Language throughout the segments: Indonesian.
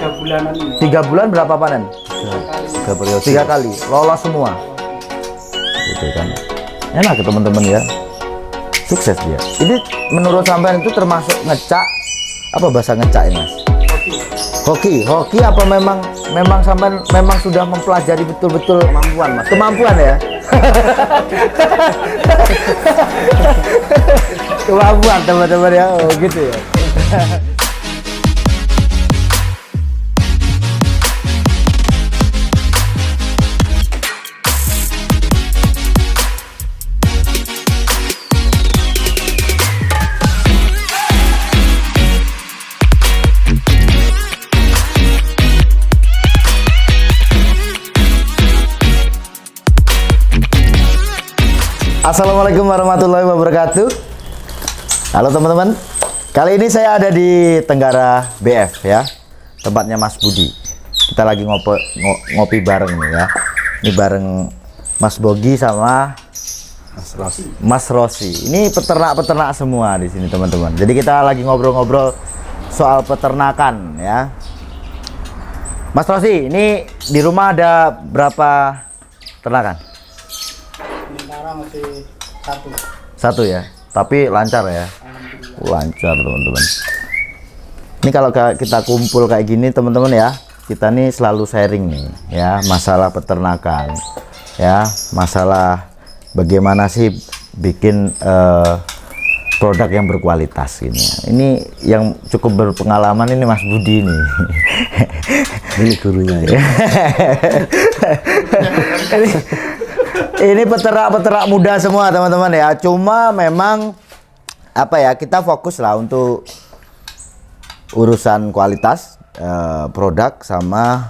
3 bulanan ini. 3 bulan berapa panen? 3 periode. 3 kali lolos semua. Gitu kan. Enak ya teman-teman ya. Sukses dia. Ini menurut sampean itu termasuk ngecak apa bahasa ngecak ini, Mas? Hoki apa memang sampean memang sudah mempelajari betul-betul Kemampuan, Mas. kemampuan ya? Kemampuan teman-teman ya. Oh, gitu ya. Assalamualaikum warahmatullahi wabarakatuh. Halo teman-teman. Kali ini saya ada di Tenggara BF ya, tempatnya Mas Budi. Kita lagi ngopi bareng nih ya. Ini bareng Mas Bogi sama Mas Rosi. Ini peternak-peternak semua di sini teman-teman. Jadi kita lagi ngobrol-ngobrol soal peternakan ya. Mas Rosi, ini di rumah ada berapa ternakan? Sementara masih Satu ya, tapi lancar ya. Lancar teman-teman. Ini kalau kita kumpul kayak gini teman-teman ya, kita nih selalu sharing nih ya, masalah peternakan ya, masalah bagaimana sih bikin produk yang berkualitas gini. Ini yang cukup berpengalaman ini Mas Budi nih. Ini gurunya ya. Ini peternak-peternak muda semua teman-teman ya. Cuma memang apa ya, kita fokus lah untuk urusan kualitas produk sama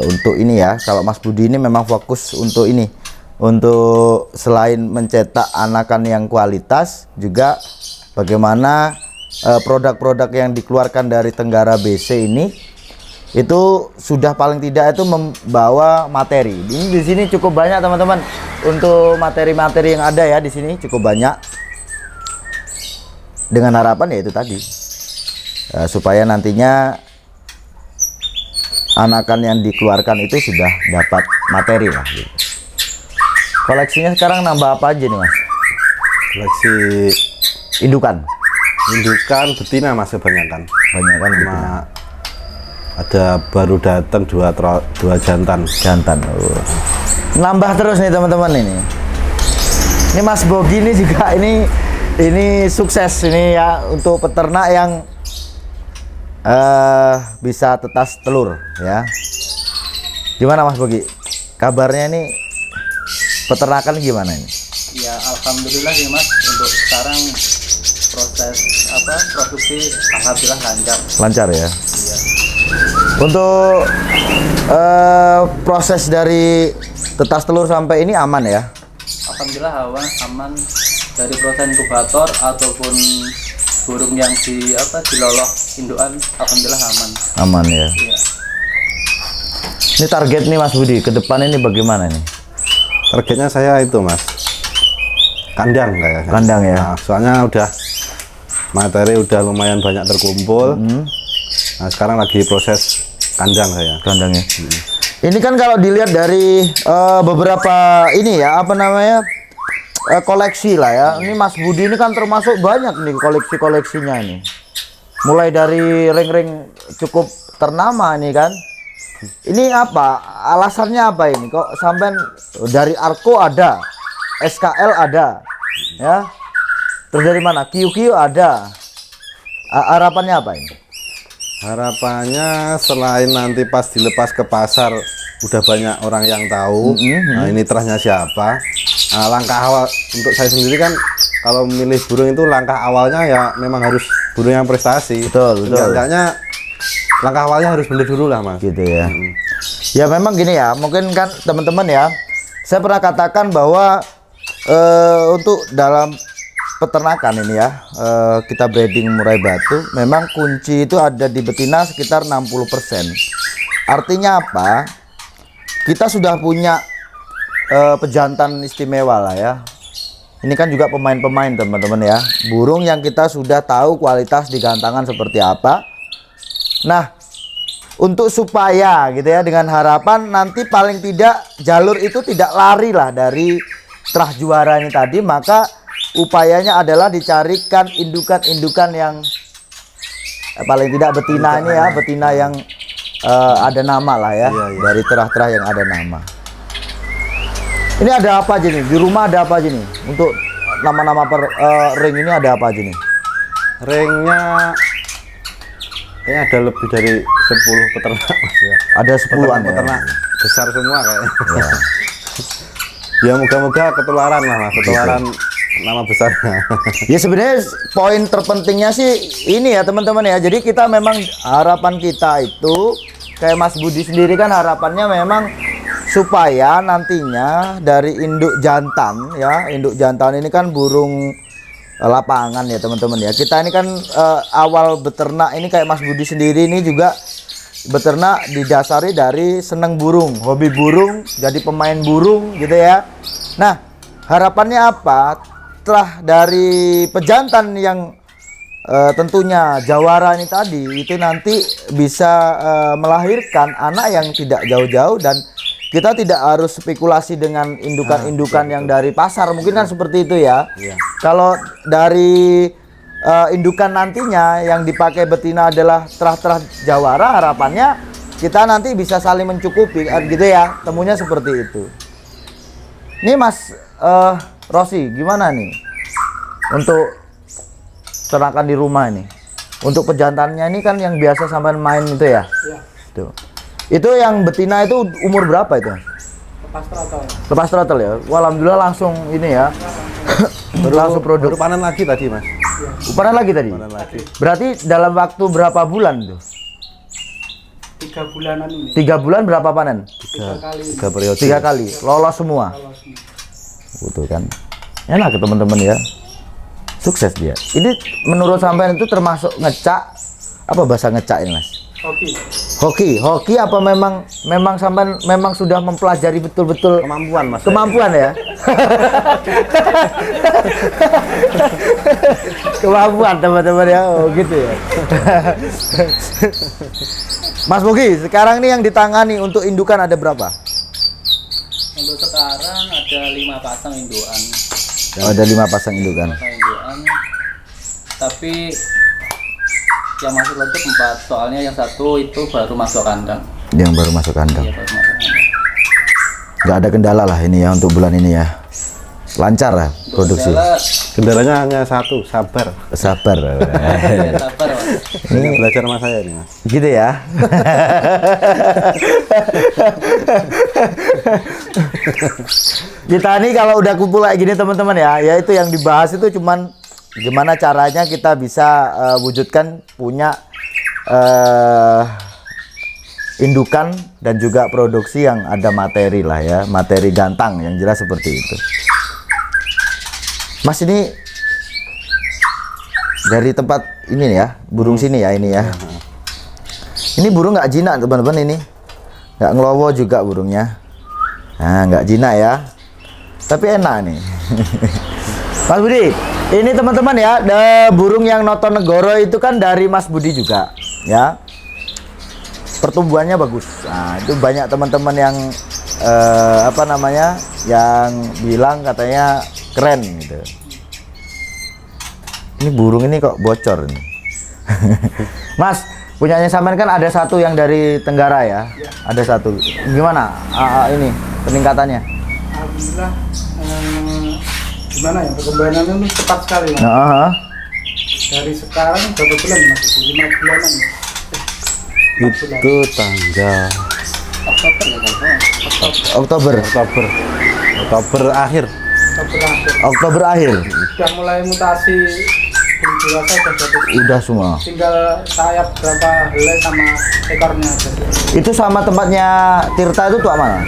untuk ini ya. Kalau Mas Budi ini memang fokus untuk ini, untuk selain mencetak anakan yang kualitas, juga bagaimana produk-produk yang dikeluarkan dari Tenggara BC ini itu sudah paling tidak itu membawa materi. Ini di sini cukup banyak teman-teman, untuk materi-materi yang ada ya di sini cukup banyak. Dengan harapan ya itu tadi, supaya nantinya anakan yang dikeluarkan itu sudah dapat materi lah gitu. Koleksinya sekarang nambah apa aja nih Mas? Koleksi Indukan betina Mas kebanyakan. banyak kan gitu. Ada baru datang dua jantan. Oh. Nambah terus nih teman-teman ini. Ini Mas Bogi ini juga ini sukses ini ya untuk peternak yang bisa tetas telur ya. Gimana Mas Bogi? Kabarnya ini peternakan gimana ini? ya alhamdulillah ya Mas, untuk sekarang proses produksi alhamdulillah lancar. Lancar ya. Iya. Untuk proses dari tetas telur sampai ini aman ya? Alhamdulillah aman dari proses inkubator ataupun burung yang diloloh indukan, alhamdulillah aman. Aman ya. Iya. Ini target nih Mas Budi, ke depan ini bagaimana nih? Targetnya saya itu Mas, kandang kayaknya. Kandang ya? Nah, soalnya udah materi udah lumayan banyak terkumpul. Nah sekarang lagi proses kandang saya. Kandangnya. Ini kan kalau dilihat dari beberapa ini ya, apa namanya, koleksi lah ya. Ini Mas Budi ini kan termasuk banyak nih koleksi-koleksinya ini. Mulai dari ring-ring cukup ternama ini kan. Ini apa? Alasannya apa ini? Kok sampai dari Arco ada, SKL ada, ya? Terus dari mana? QQ ada. Harapannya apa ini? Harapannya selain nanti pas dilepas ke pasar udah banyak orang yang tahu, nah ini terahnya siapa. Nah, langkah awal untuk saya sendiri kan kalau memilih burung itu langkah awalnya ya memang harus burung yang prestasi. Betul. Enggaknya langkah awalnya harus bener dulu lah Mas. Gitu ya. Ya memang gini ya, mungkin kan teman-teman ya, saya pernah katakan bahwa untuk dalam peternakan ini ya, kita breeding murai batu, memang kunci itu ada di betina sekitar 60%. Artinya apa? Kita sudah punya pejantan istimewa lah ya. Ini kan juga pemain-pemain teman-teman ya, burung yang kita sudah tahu kualitas di gantangan seperti apa. Nah, untuk supaya gitu ya, dengan harapan nanti paling tidak jalur itu tidak lari lah dari Terah Juara ini tadi, maka upayanya adalah dicarikan indukan-indukan yang paling tidak betina ini ya, betina yang ada nama lah ya, dari terah-terah yang ada nama. Ini ada apa aja nih? Di rumah ada apa aja nih? Untuk nama-nama ring ini ada apa aja nih? Ringnya kayaknya ada lebih dari 10 peternak Mas ya. Ada 10-an ya. Peternak besar semua kayaknya. Ya moga-moga ketularan lah Mas, ketularan nama besarnya. Ya sebenarnya poin terpentingnya sih ini ya teman-teman ya. Jadi kita memang harapan kita itu kayak Mas Budi sendiri kan harapannya memang supaya nantinya dari induk jantan ya, induk jantan ini kan burung lapangan ya teman-teman ya. Kita ini kan awal beternak ini kayak Mas Budi sendiri ini juga beternak didasari dari seneng burung, hobi burung, jadi pemain burung gitu ya. Nah, harapannya apa? Setelah dari pejantan yang tentunya jawara ini tadi itu nanti bisa melahirkan anak yang tidak jauh-jauh, dan kita tidak harus spekulasi dengan indukan-indukan yang dari pasar, mungkin kan seperti itu ya. Kalau dari indukan nantinya yang dipakai betina adalah terah-terah jawara, harapannya kita nanti bisa saling mencukupi gitu ya, temunya seperti itu. Ini Mas Rosi, gimana nih untuk ternakan di rumah ini? Untuk pejantannya ini kan yang biasa sampai main itu ya? Tuh. Itu yang betina itu umur berapa itu? Lepas throttle. Lepas throttle ya? Wah, alhamdulillah langsung ini ya. Langsung produk. Baru panen lagi tadi Mas. Panen lagi tadi? Panen lagi. Berarti dalam waktu berapa bulan tuh? 3 bulanan ini. 3 bulan berapa panen? 3 kali. 3 periode. 3 kali. Lolos semua. Betul kan? Enak ke teman-teman ya. Sukses dia. Ini menurut sampean itu termasuk ngecak, apa bahasa ngecak ini Mas? Hoki apa memang sampean memang sudah mempelajari betul-betul Kemampuan Mas. kemampuan ya? Kemampuan teman-teman ya, oh gitu ya. Mas Bogi, sekarang ini yang ditangani untuk indukan ada berapa? Untuk sekarang ada 5 pasang indukan. Oh, ada 5 pasang indukan. Tapi yang masuk lagi 4, soalnya yang satu itu baru masuk kandang. Yang baru masuk kandang. Iya, baru masuk kandang. Nggak ada kendala lah ini ya untuk bulan ini ya. Lancar lah produksi. Kendalanya hanya satu, sabar. Sabar. Sabar, Mas. Ini belajar sama saya nih Mas. Gitu ya. Kita nih kalau udah kumpul kayak gini teman-teman ya itu yang dibahas itu cuman gimana caranya kita bisa wujudkan punya indukan dan juga produksi yang ada materi lah ya, materi gantang yang jelas seperti itu. Mas ini dari tempat ini nih ya, burung sini ya ini ya. Ini burung nggak jinak teman-teman, ini nggak ngelowo juga burungnya. Nah nggak jinak ya, tapi enak nih. Mas Budi, ini teman-teman ya, burung yang Notonegoro itu kan dari Mas Budi juga ya. Pertumbuhannya bagus. Nah itu banyak teman-teman yang apa namanya, yang bilang katanya keren gitu. Ini burung ini kok bocor nih. Mas, punyanya sampean kan ada satu yang dari Tenggara ya? Ada satu. Gimana ini peningkatannya? Alhamdulillah, gimana ya, perkembangannya itu cepat sekali Mas. Dari sekarang berapa bulan Mas? 5 bulanan ya? Itu tanggal Oktober ya kan? Oktober akhir. Oktober akhir. Sudah mulai mutasi burung dewasa, sudah jatuh. Udah semua. Tinggal sayap berapa helai sama ekornya aja. Itu sama tempatnya Tirta itu tuh mana?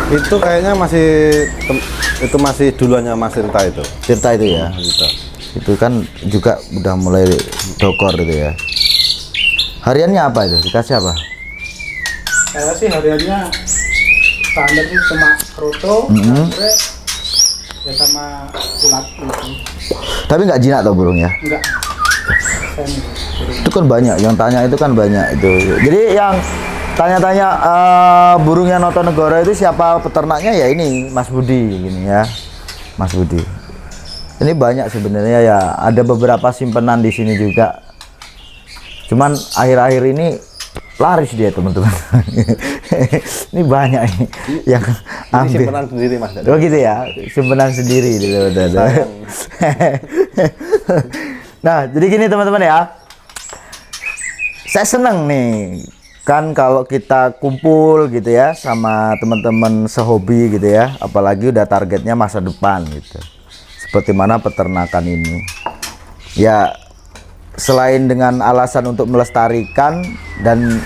Itu kayaknya itu masih duluannya Mas Tirta itu. Tirta itu ya. Tirta. Itu kan juga udah mulai dokor itu ya. Hariannya apa itu? Dikasih apa? Saya sih hariannya standar sih cuma kroto, anggrek, ya sama ulat gitu. Tapi nggak jinak tuh burung ya? Enggak. Itu kan banyak yang tanya, itu kan banyak itu. Jadi yang tanya-tanya burung yang Notonegoro itu siapa peternaknya, ya ini Mas Budi gini ya, Mas Budi. Ini banyak sebenarnya ya, ada beberapa simpenan di sini juga. Cuman akhir-akhir ini laris dia teman-teman. Ini banyak ini yang ambil. Simpenan sendiri Mas. Oh gitu ya, simpenan sendiri gitu. Nah, jadi gini teman-teman ya. Saya senang nih kan kalau kita kumpul gitu ya sama teman-teman sehobi gitu ya, apalagi udah targetnya masa depan gitu. Seperti mana peternakan ini. Ya, selain dengan alasan untuk melestarikan dan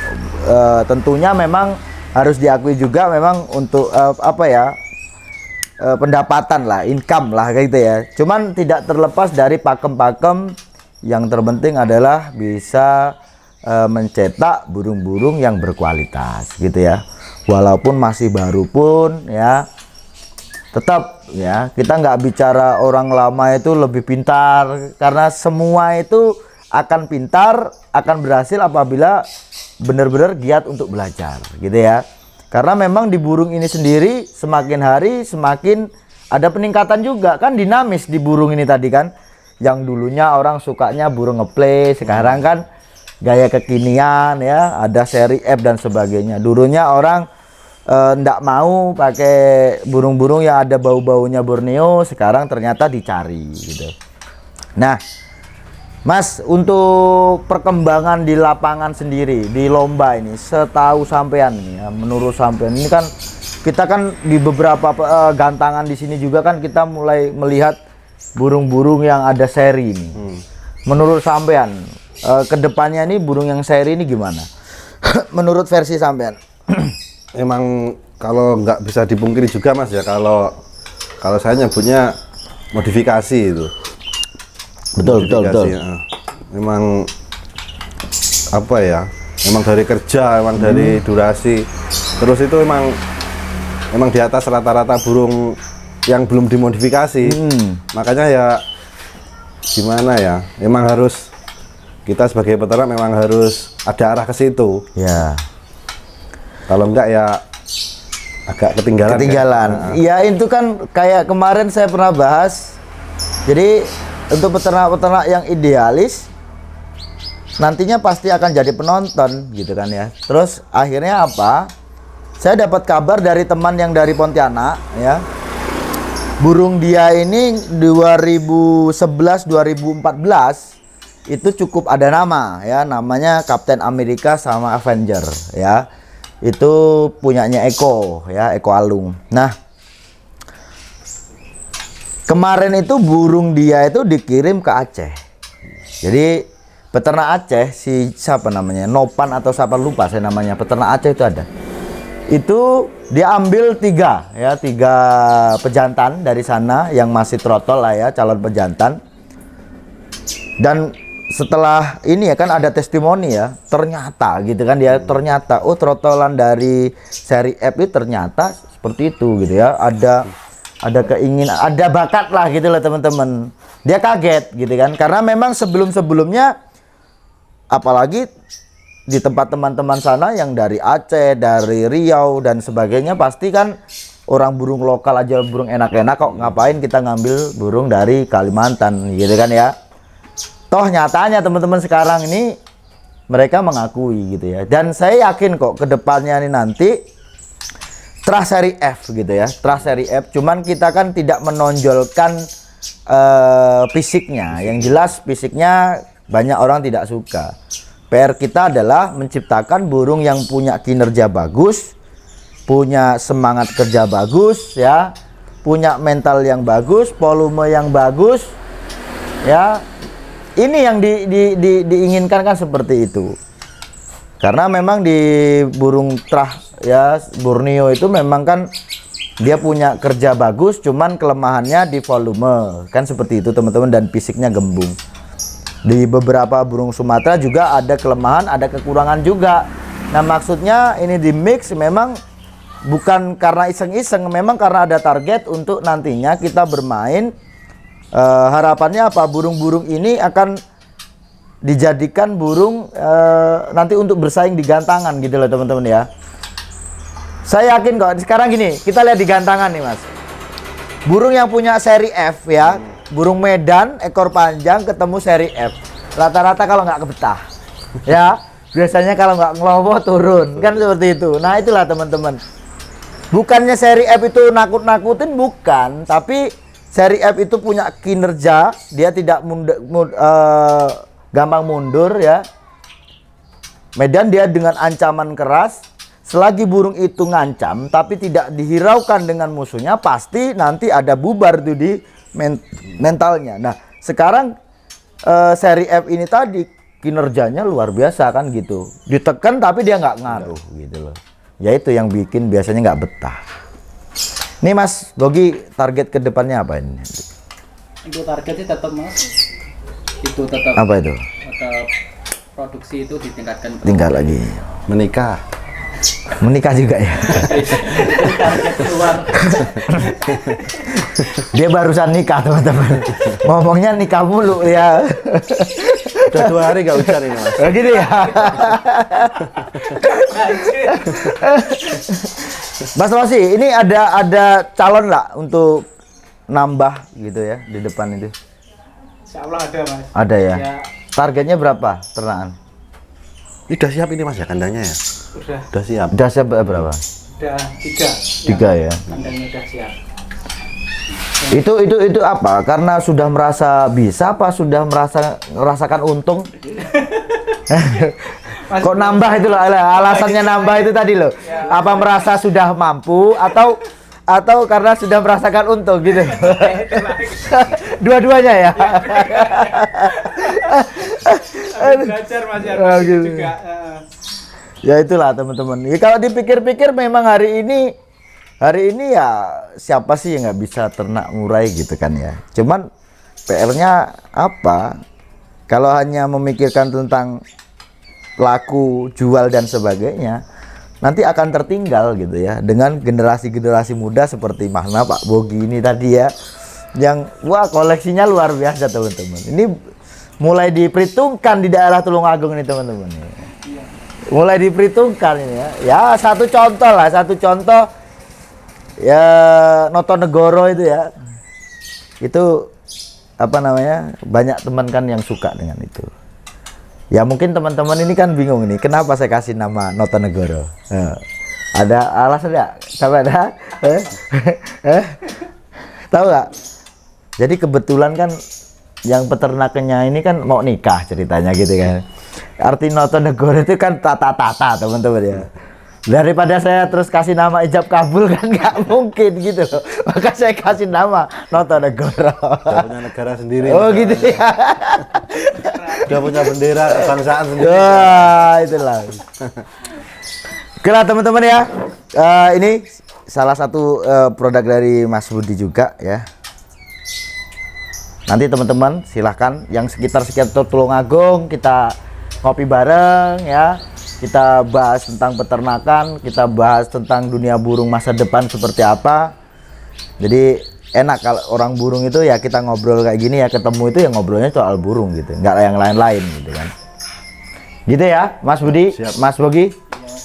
tentunya memang harus diakui juga memang untuk apa ya, pendapatan lah, income lah kayak gitu ya. Cuman tidak terlepas dari pakem-pakem, yang terpenting adalah bisa mencetak burung-burung yang berkualitas gitu ya. Walaupun masih baru pun ya, tetap ya kita nggak bicara orang lama itu lebih pintar, karena semua itu akan pintar, akan berhasil apabila benar-benar giat untuk belajar gitu ya. Karena memang di burung ini sendiri semakin hari semakin ada peningkatan juga kan, dinamis di burung ini tadi kan. Yang dulunya orang sukanya burung ngeplay, sekarang kan gaya kekinian ya, ada seri F dan sebagainya. Dulunya orang ndak mau pakai burung-burung yang ada bau-baunya Borneo, sekarang ternyata dicari gitu. Nah Mas, untuk perkembangan di lapangan sendiri di lomba ini, setahu sampean ini ya, menurut sampean ini kan kita kan di beberapa gantangan di sini juga kan kita mulai melihat burung-burung yang ada seri ini. Menurut sampean kedepannya ini burung yang seri ini gimana? Menurut versi sampean? Emang kalau nggak bisa dipungkiri juga Mas ya, kalau saya nyebutnya modifikasi itu. Betul. Ya. Memang apa ya? Memang dari kerja, memang dari durasi. Terus itu memang di atas rata-rata burung yang belum dimodifikasi. Makanya ya gimana ya? Memang harus kita sebagai peternak memang harus ada arah ke situ. Ya. Kalau enggak ya agak ketinggalan. Iya, itu kan kayak kemarin saya pernah bahas. Jadi untuk peternak-peternak yang idealis nantinya pasti akan jadi penonton gitu kan ya. Terus akhirnya apa? Saya dapat kabar dari teman yang dari Pontianak ya. Burung dia ini 2011-2014 itu cukup ada nama ya, namanya Kapten Amerika sama Avenger ya. Itu punyanya Eko ya, Eko Alung. Nah, kemarin itu burung dia itu dikirim ke Aceh. Jadi peternak Aceh, si siapa namanya, Nopan atau siapa lupa saya namanya, peternak Aceh itu ada. Itu dia ambil tiga pejantan dari sana yang masih trotol lah ya, calon pejantan. Dan setelah ini ya kan ada testimoni ya, ternyata gitu kan dia, ternyata oh trotolan dari seri F itu ternyata seperti itu gitu ya, ada keinginan, ada bakat lah gitu lah teman-teman. Dia kaget gitu kan, karena memang sebelumnya apalagi di tempat teman-teman sana yang dari Aceh, dari Riau dan sebagainya, pasti kan orang burung lokal aja burung enak-enak kok, ngapain kita ngambil burung dari Kalimantan gitu kan ya. Toh nyatanya teman-teman sekarang ini mereka mengakui gitu ya. Dan saya yakin kok kedepannya ini nanti Trust seri F gitu ya, Trust seri F. Cuman kita kan tidak menonjolkan fisiknya. Yang jelas fisiknya banyak orang tidak suka. PR kita adalah menciptakan burung yang punya kinerja bagus, punya semangat kerja bagus ya, punya mental yang bagus, volume yang bagus ya. Ini yang diinginkan kan seperti itu. Karena memang di burung trah ya, Borneo itu memang kan dia punya kerja bagus, cuman kelemahannya di volume kan seperti itu teman-teman, dan fisiknya gembung. Di beberapa burung Sumatera juga ada kelemahan, ada kekurangan juga. Nah maksudnya ini di mix memang bukan karena iseng-iseng, memang karena ada target untuk nantinya kita bermain. Harapannya apa? Burung-burung ini akan dijadikan burung nanti untuk bersaing di gantangan gitu loh teman-teman ya. Saya yakin kok. Sekarang gini, kita lihat di gantangan nih Mas. Burung yang punya seri F ya, burung Medan ekor panjang ketemu seri F. Rata-rata kalau nggak kebetah, ya biasanya kalau nggak ngelowo turun kan seperti itu. Nah itulah teman-teman. Bukannya seri F itu nakut-nakutin, bukan. Tapi seri F itu punya kinerja, dia tidak gampang mundur ya. Medan dia dengan ancaman keras. Selagi burung itu ngancam tapi tidak dihiraukan dengan musuhnya, pasti nanti ada bubar tuh di mentalnya. Nah sekarang seri F ini tadi kinerjanya luar biasa kan gitu, ditekan tapi dia nggak ngaruh gitu loh. Ya itu yang bikin biasanya nggak betah. Nih Mas Bogi, target kedepannya apa ini? Untuk targetnya tetap Mas, itu tetap Apa itu? tetap produksi itu ditingkatkan. Tinggal lagi. Menikah juga ya. Target keluar. Dia barusan nikah teman-teman. Ngomongnya nikah mulu ya. Udah 2 hari gak ujar ini Mas. Oh, gitu ya. Mas Rosi, ini ada calon nggak untuk nambah gitu ya di depan itu? Insya Allah ada Mas. Ada ya. Ya. Targetnya berapa ternakan? Ini udah siap ini Mas ya kandangnya ya? Udah siap. Udah siap berapa? Udah 3. 3 ya. Kandangnya udah siap. Itu apa? Karena sudah merasa bisa apa sudah merasakan untung? Kok nambah itu loh, alasannya nambah itu tadi loh. Apa merasa sudah mampu atau karena sudah merasakan untung gitu? Dua-duanya ya. Belajar Mas ya. Oh, gitu. Juga. Ya itulah teman-teman. Ya, kalau dipikir-pikir memang hari ini ya siapa sih yang nggak bisa ternak murai gitu kan ya. Cuman PR-nya apa? Kalau hanya memikirkan tentang laku, jual dan sebagainya, nanti akan tertinggal gitu ya dengan generasi-generasi muda seperti Mahna Pak Bogi ini tadi ya, yang wah koleksinya luar biasa teman-teman. Ini mulai diperhitungkan di daerah Tulungagung ini teman-teman. Mulai diperhitungkan ini ya. Ya satu contoh ya Notonegoro itu ya. Itu apa namanya? Banyak teman kan yang suka dengan itu. Ya mungkin teman-teman ini kan bingung nih, kenapa saya kasih nama Notonegoro? Ada alasan nggak? Sampai ada? Tahu nggak? Jadi kebetulan kan yang peternakannya ini kan mau nikah ceritanya gitu kan. Arti Notonegoro itu kan tata-tata teman-teman ya. Daripada saya terus kasih nama ijab kabul kan nggak mungkin gitu loh. Maka saya kasih nama Notonegoro. Udah punya negara sendiri. Oh gitu ya. Udah punya bendera kebangsaan sendiri. Wah itulah. Oke lah teman-teman ya. Ini salah satu produk dari Mas Budi juga ya. Nanti teman-teman silahkan yang sekitar Tulungagung kita ngopi bareng ya. Kita bahas tentang peternakan, kita bahas tentang dunia burung masa depan seperti apa. Jadi enak kalau orang burung itu ya kita ngobrol kayak gini ya, ketemu itu ya ngobrolnya soal burung gitu, nggak yang lain-lain gitu kan. Gitu ya Mas Budi. Siap. Mas Bogi,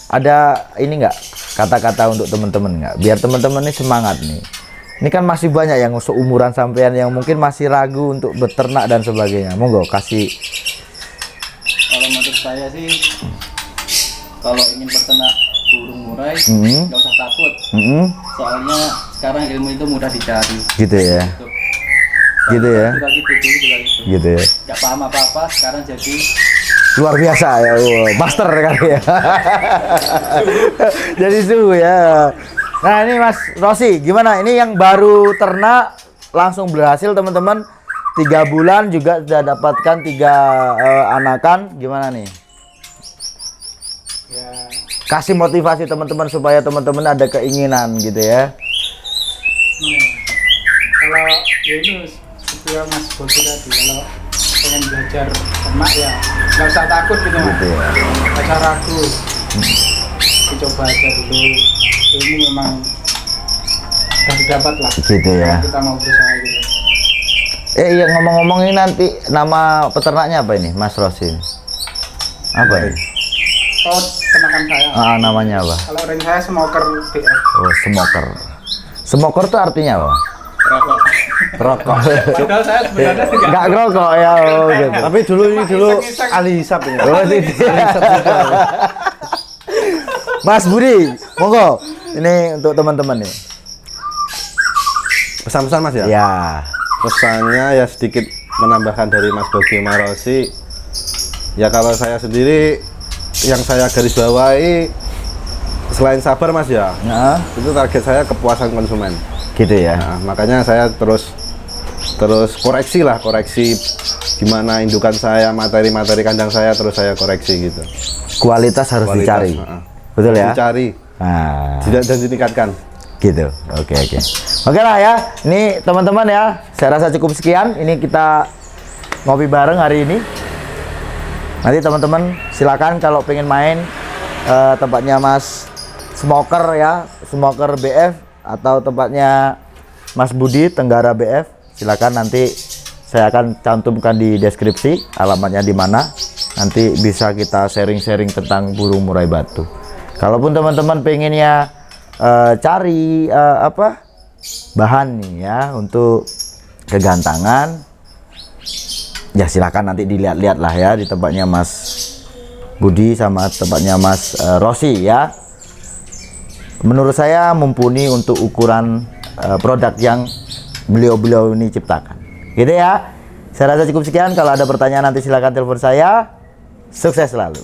ada ini nggak kata-kata untuk teman-teman nggak? Biar teman-teman ini semangat nih. Ini kan masih banyak yang seumuran sampean yang mungkin masih ragu untuk beternak dan sebagainya. Monggo kasih. Kalau menurut saya sih, kalau ingin beternak burung murai, nggak usah takut. Soalnya sekarang ilmu itu mudah dicari. Gitu ya. Gitu ya. Dulu juga gitu. Gitu ya. Nggak paham apa-apa, sekarang jadi luar biasa ya, master kali ya. Jadi suhu ya. Nah ini Mas Rosi, gimana? Ini yang baru ternak langsung berhasil teman-teman. 3 bulan juga sudah dapatkan 3 anakan, gimana nih? ya Kasih motivasi teman-teman supaya teman-teman ada keinginan gitu ya. kalau ya itu seperti yang Mas Bogi tadi, kalau pengen belajar ternak ya nggak usah takut gitu Mas. Gitu ya. Nggak usah ragu. Dicoba aja dulu. Ini memang harus dapat lah. Gitu ya. Kita mau berusaha gitu. Iya, ngomong-ngomong ini nanti nama peternaknya apa ini, Mas Rosin? Apa ini? Oh, kenakan saya. Namanya apa? Kalau ring saya smoker BF. Oh, smoker. Smoker itu artinya apa? Rokok. Rokok. Padahal saya sebenarnya Nggak ngerokok ya, oh, gitu. Tapi dulu ahli hisap ini. Oh, Mas Budi, monggo. Ini untuk teman-teman nih. Pesan-pesan Mas ya? Ya. Pesannya ya sedikit menambahkan dari Mas Bogi Marosi. Ya kalau saya sendiri yang saya garis bawahi selain sabar Mas ya, Nah, itu target saya kepuasan konsumen. gitu ya. Nah, makanya saya terus koreksi gimana indukan saya, materi-materi kandang saya terus saya koreksi gitu. Kualitas harus dicari. Betul ya? Dicari, Nah, tidak dan ditingkatkan. gitu. Oke. Oke lah ya. Ini teman-teman ya, saya rasa cukup sekian. Ini kita ngopi bareng hari ini. Nanti teman-teman silakan kalau pengen main tempatnya Mas Smoker ya, Smoker BF atau tempatnya Mas Budi Tenggara BF. Silakan, nanti saya akan cantumkan di deskripsi alamatnya di mana. Nanti bisa kita sharing-sharing tentang burung murai batu. Kalaupun teman-teman pengennya cari bahan nih ya untuk kegantangan, ya silakan nanti dilihat-lihat lah ya di tempatnya Mas Budi sama tempatnya Mas Rosi ya. Menurut saya mumpuni untuk ukuran produk yang beliau-beliau ini ciptakan. Gitu ya. Saya rasa cukup sekian. Kalau ada pertanyaan nanti silakan telepon saya. Sukses selalu.